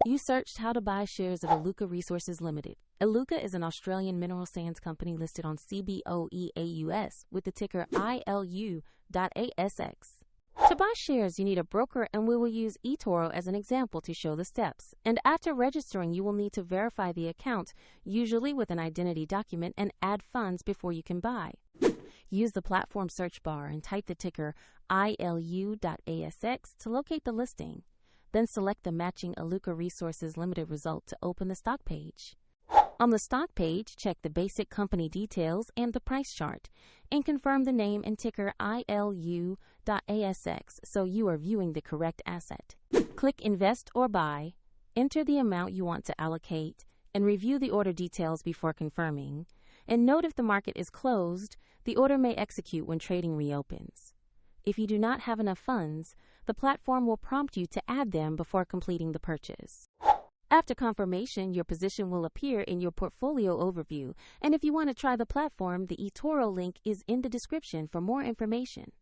You searched how to buy shares of Iluka Resources Limited. Iluka is an Australian mineral sands company listed on CBOE AUS with the ticker ILU.ASX. To buy shares, you need a broker, and we will use eToro as an example to show the steps. And after registering, you will need to verify the account, usually with an identity document, and add funds before you can buy. Use the platform search bar and type the ticker ILU.ASX to locate the listing. Then select the matching Iluka Resources Limited result to open the stock page. On the stock page, check the basic company details and the price chart, and confirm the name and ticker ILU.ASX so you are viewing the correct asset. Click Invest or Buy, enter the amount you want to allocate, and review the order details before confirming. And note if the market is closed, the order may execute when trading reopens. If you do not have enough funds, the platform will prompt you to add them before completing the purchase. After confirmation, your position will appear in your portfolio overview, and if you want to try the platform, the eToro link is in the description for more information.